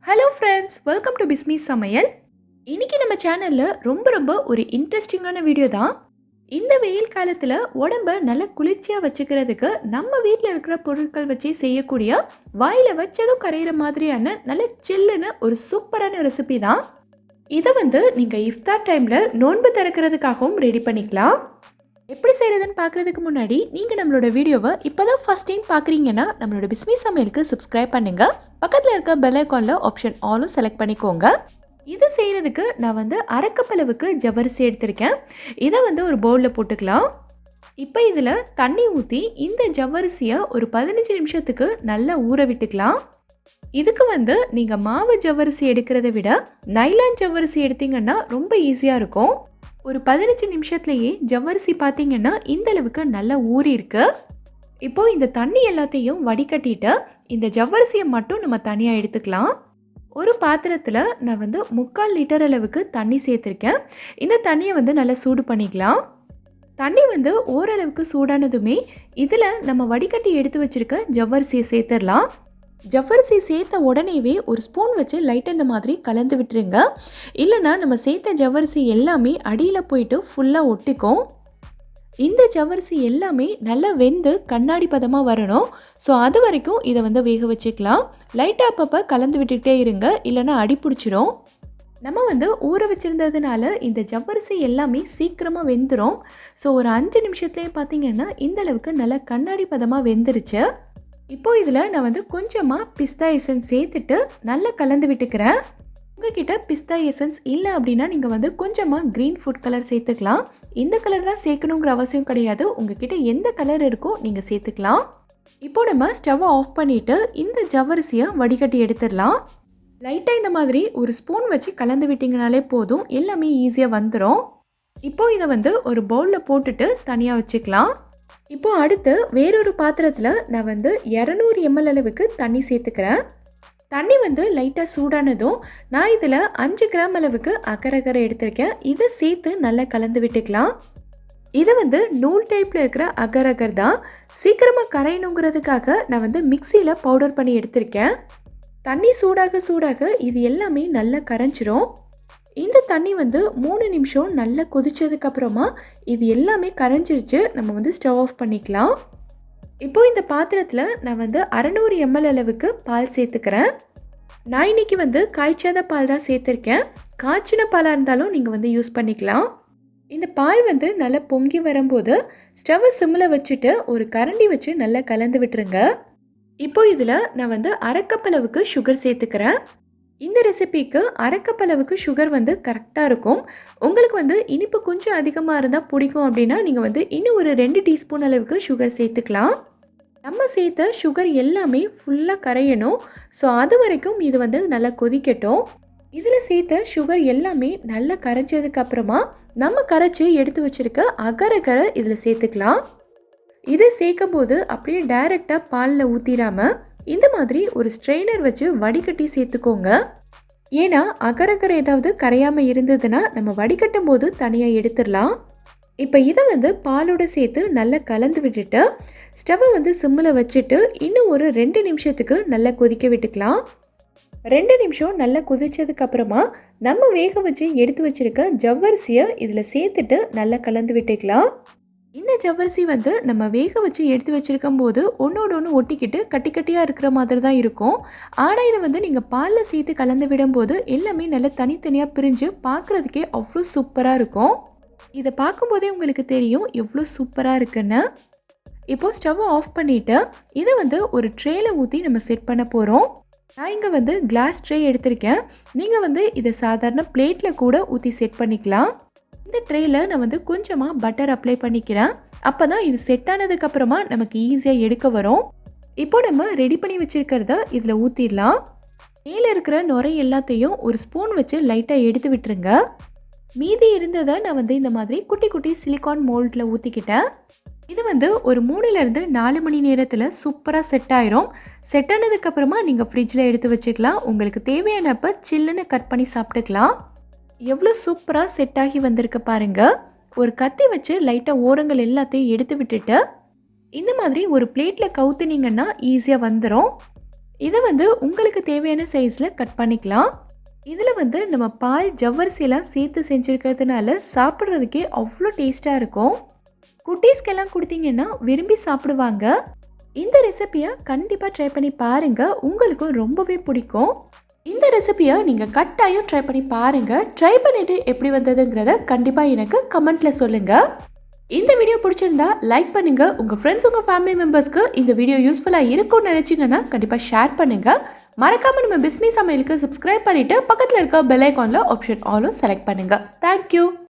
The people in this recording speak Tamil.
Hello friends, welcome to Bismi சமையல். இன்னைக்கு நம்ம சேனலில் ரொம்ப ஒரு இன்ட்ரெஸ்டிங்கான வீடியோ தான். இந்த வெயில் காலத்தில் உடம்ப நல்லா குளிர்ச்சியாக வச்சுக்கிறதுக்கு நம்ம வீட்டில் இருக்கிற பொருட்கள் வச்சு செய்யக்கூடிய வாயில் வச்சதும் கரையிற மாதிரியான நல்ல சில்லுன்னு ஒரு சூப்பரான ரெசிபி தான். இதை நீங்கள் இஃப்தார் டைமில் நோன்பு திறக்கிறதுக்காகவும் ரெடி பண்ணிக்கலாம். எப்படி செய்கிறதுன்னு பார்க்குறதுக்கு முன்னாடி நீங்கள் நம்மளோட வீடியோவை இப்போ தான் ஃபஸ்ட் டைம் பார்க்குறீங்கன்னா நம்மளோட பிஸ்மி சமையலுக்கு சப்ஸ்கிரைப் பண்ணுங்கள். பக்கத்தில் இருக்க பெல் ஐக்கானில் ஆப்ஷன் ஆலும் செலக்ட் பண்ணிக்கோங்க. இது செய்கிறதுக்கு நான் அரைக்கப்பளவுக்கு ஜவ்வரிசி எடுத்திருக்கேன். இதை ஒரு பவுலில் போட்டுக்கலாம். இப்போ இதில் தண்ணி ஊற்றி இந்த ஜவ்வரிசியை ஒரு 15 நிமிஷத்துக்கு நல்லா ஊற விட்டுக்கலாம். இதுக்கு நீங்கள் மாவு ஜவ்வரிசி எடுக்கிறத விட நைலான் ஜவ்வரிசி எடுத்தீங்கன்னா ரொம்ப ஈஸியாக இருக்கும். ஒரு 15 நிமிஷத்துலேயே ஜவ்வரிசி பார்த்தீங்கன்னா இந்த அளவுக்கு நல்லா ஊறி இருக்கு. இப்போது இந்த தண்ணி எல்லாத்தையும் வடிகட்டிட்டு இந்த ஜவ்வரிசியை மட்டும் நம்ம தனியாக எடுத்துக்கலாம். ஒரு பாத்திரத்தில் நான் 3/4 லிட்டர் அளவுக்கு தண்ணி சேர்த்துருக்கேன். இந்த தண்ணியை நல்லா சூடு பண்ணிக்கலாம். தண்ணி ஓரளவுக்கு சூடானதுமே இதில் நம்ம வடிகட்டி எடுத்து வச்சுருக்க ஜவ்வரிசியை சேர்த்துடலாம். ஜவ்வரிசி சேர்த்த உடனேவே ஒரு ஸ்பூன் வச்சு லைட்டாக இந்த மாதிரி கலந்து விட்டுருங்க. இல்லைனா நம்ம சேர்த்த ஜவ்வரிசி எல்லாமே அடியில் போயிட்டு ஃபுல்லாக ஒட்டிக்கும். இந்த ஜவ்வரிசி எல்லாமே நல்லா வெந்து கண்ணாடி பதமாக வரணும். ஸோ அது வரைக்கும் இதை வேக வச்சுக்கலாம். லைட்டாக அப்பப்போ கலந்து விட்டுக்கிட்டே இருங்க, இல்லைனா அடி பிடிச்சிரும். நம்ம ஊற வச்சுருந்ததுனால இந்த ஜவ்வரிசி எல்லாமே சீக்கிரமாக வெந்துடும். ஸோ ஒரு 5 நிமிஷத்துலேயே பார்த்திங்கன்னா இந்த அளவுக்கு நல்லா கண்ணாடி பதமாக வெந்துருச்சு. இப்போது இதில் நான் கொஞ்சமாக பிஸ்தா எசன்ஸ் சேர்த்துட்டு நல்லா கலந்து விட்டுக்கிறேன். உங்ககிட்ட பிஸ்தா எசன்ஸ் இல்லை அப்படின்னா நீங்கள் கொஞ்சமாக க்ரீன் ஃபுட் கலர் சேர்த்துக்கலாம். இந்த கலர் தான் சேர்க்கணுங்கிற அவசியம் கிடையாது. உங்ககிட்ட எந்த கலர் இருக்கோ நீங்கள் சேர்த்துக்கலாம். இப்போது நம்ம ஸ்டவ்வை ஆஃப் பண்ணிவிட்டு இந்த ஜவ்வரிசியை வடிகட்டி எடுத்துடலாம். லைட்டாக இந்த மாதிரி ஒரு ஸ்பூன் வச்சு கலந்து விட்டிங்கனாலே போதும், எல்லாமே ஈஸியாக வந்துடும். இப்போது இதை ஒரு பவுலில் போட்டுட்டு தனியாக வச்சுக்கலாம். இப்போது அடுத்து வேறொரு பாத்திரத்தில் நான் 200 ml அளவுக்கு தண்ணி சேர்த்துக்கிறேன். தண்ணி லைட்டாக சூடானதும் நான் இதில் 5 கிராம் அளவுக்கு அகர் எடுத்திருக்கேன். இதை சேர்த்து நல்லா கலந்து விட்டுக்கலாம். இது நூல் டைப்பில் இருக்கிற அகர் தான். சீக்கிரமாக கரையணுங்கிறதுக்காக நான் மிக்சியில் பவுடர் பண்ணி எடுத்திருக்கேன். தண்ணி சூடாக இது எல்லாமே நல்லா கரைஞ்சிரும். இந்த தண்ணி 3 நிமிஷம் நல்லா கொதிச்சதுக்கப்புறமா இது எல்லாமே கரைஞ்சிருச்சு. நம்ம ஸ்டவ் ஆஃப் பண்ணிக்கலாம். இப்போது இந்த பாத்திரத்தில் நான் 600 ml அளவுக்கு பால் சேர்த்துக்கிறேன். நான் இன்றைக்கி காய்ச்சாத பால் தான் சேர்த்துருக்கேன். காய்ச்சின பாலாக இருந்தாலும் நீங்கள் யூஸ் பண்ணிக்கலாம். இந்த பால் நல்லா பொங்கி வரும்போது ஸ்டவ்வை சிம்மில் வச்சுட்டு ஒரு கரண்டி வச்சு நல்லா கலந்து விட்டுருங்க. இப்போது இதில் நான் அரைக்கப்பளவுக்கு சுகர் சேர்த்துக்கிறேன். இந்த ரெசிபிக்கு அரைக்கப்பளவுக்கு சுகர் கரெக்டாக இருக்கும். உங்களுக்கு இனிப்பு கொஞ்சம் அதிகமாக இருந்தால் பிடிக்கும் அப்படின்னா நீங்கள் இன்னும் ஒரு 2 டீஸ்பூன் அளவுக்கு சுகர் சேர்த்துக்கலாம். நம்ம சேர்த்த சுகர் எல்லாமே ஃபுல்லாக கரையணும். ஸோ அது வரைக்கும் இது நல்லா கொதிக்கட்டும். இதில் சேர்த்த சுகர் எல்லாமே நல்லா கரைஞ்சதுக்கப்புறமா நம்ம கரைச்சி எடுத்து வச்சுருக்க அகரை இதில் சேர்த்துக்கலாம். இதை சேர்க்கும் போது அப்படியே டைரெக்டாக பாலில் ஊற்றிடாமல் இந்த மாதிரி ஒரு ஸ்ட்ரெயினர் வச்சு வடிகட்டி சேர்த்துக்கோங்க. ஏன்னா அகர் ஏதாவது கரையாமல் இருந்ததுன்னா நம்ம வடிகட்டும் போது தனியாக எடுத்துடலாம். இப்போ இதை பாலோட சேர்த்து நல்லா கலந்து விட்டுட்டு ஸ்டவ்வை சிம்மில் வச்சுட்டு இன்னும் ஒரு 2 நிமிஷத்துக்கு நல்லா கொதிக்க விட்டுக்கலாம். 2 நிமிஷம் நல்லா கொதிச்சதுக்கப்புறமா நம்ம வேக வச்சு எடுத்து வச்சுருக்க ஜவ்வரிசியை இதில் சேர்த்துட்டு நல்லா கலந்து விட்டுக்கலாம். இந்த ஜவ்வரிசி நம்ம வேக வச்சு எடுத்து வச்சுருக்கும் போது ஒன்றோடு ஒன்று ஒட்டிக்கிட்டு கட்டி கட்டியாக இருக்கிற மாதிரி தான் இருக்கும். ஆனால் இதை நீங்கள் பாலில் சேர்த்து கலந்து விடும்போது எல்லாமே நல்லா தனித்தனியாக பிரிஞ்சு பார்க்குறதுக்கே அவ்வளோ சூப்பராக இருக்கும். இதை பார்க்கும்போதே உங்களுக்கு தெரியும் எவ்வளோ சூப்பராக இருக்குன்னு. இப்போது ஸ்டவ்வை ஆஃப் பண்ணிவிட்டு இதை ஒரு ட்ரேயில் ஊற்றி நம்ம செட் பண்ண போகிறோம். நான் இங்கே கிளாஸ் ட்ரே எடுத்திருக்கேன். நீங்கள் இதை சாதாரண பிளேட்டில் கூட ஊற்றி செட் பண்ணிக்கலாம். இந்த ட்ரேயில் நான் கொஞ்சமாக பட்டர் அப்ளை பண்ணிக்கிறேன். அப்போ தான் இது செட் ஆனதுக்கப்புறமா நமக்கு ஈஸியாக எடுக்க வரும். இப்போ நம்ம ரெடி பண்ணி வச்சுருக்கிறத இதில் ஊற்றிடலாம். மேலே இருக்கிற நுரை எல்லாத்தையும் ஒரு ஸ்பூன் வச்சு லைட்டாக எடுத்து விட்டுருங்க. மீதி இருந்ததை நான் இந்த மாதிரி குட்டி குட்டி சிலிக்கான் மோல்டில் ஊற்றிக்கிட்டேன். இது ஒரு 3லேருந்து 4 மணி நேரத்தில் சூப்பராக செட் ஆயிரும். செட் ஆனதுக்கப்புறமா நீங்கள் ஃப்ரிட்ஜில் எடுத்து வச்சுக்கலாம். உங்களுக்கு தேவையானப்போ சில்லுன்னு கட் பண்ணி சாப்பிட்டுக்கலாம். எவ்வளோ சூப்பராக செட் ஆகி வந்திருக்கு பாருங்கள். ஒரு கத்தி வச்சு லைட்டாக ஓரங்கள் எல்லாத்தையும் எடுத்து விட்டுட்டு இந்த மாதிரி ஒரு பிளேட்டில் கவுத்துனீங்கன்னா ஈஸியாக வந்துடும். இதை உங்களுக்கு தேவையான சைஸில் கட் பண்ணிக்கலாம். இதில் நம்ம பால் ஜவ்வரிசியெல்லாம் சேர்த்து செஞ்சுருக்கிறதுனால சாப்பிட்றதுக்கே அவ்வளோ டேஸ்ட்டாக இருக்கும். குட்டீஸ்க்கெல்லாம் கொடுத்தீங்கன்னா விரும்பி சாப்பிடுவாங்க. இந்த ரெசிபியை கண்டிப்பாக ட்ரை பண்ணி பாருங்கள், உங்களுக்கும் ரொம்பவே பிடிக்கும். இந்த ரெசிபியை நீங்கள் கட்டாயம் ட்ரை பண்ணி பாருங்கள். ட்ரை பண்ணிவிட்டு எப்படி வந்ததுங்கிறத கண்டிப்பாக எனக்கு கமெண்ட்டில் சொல்லுங்கள். இந்த வீடியோ பிடிச்சிருந்தா லைக் பண்ணுங்கள். உங்கள் ஃப்ரெண்ட்ஸ், உங்கள் ஃபேமிலி மெம்பர்ஸ்க்கு இந்த வீடியோ யூஸ்ஃபுல்லாக இருக்கும்னு நினச்சிங்கன்னா கண்டிப்பாக ஷேர் பண்ணுங்கள். மறக்காமல் நம்ம பிஸ்மி சமையலுக்கு சப்ஸ்கிரைப் பண்ணிவிட்டு பக்கத்தில் இருக்க பெல் ஐக்கானில் ஆப்ஷன் ஆலும் செலக்ட் பண்ணுங்கள். தேங்க்யூ.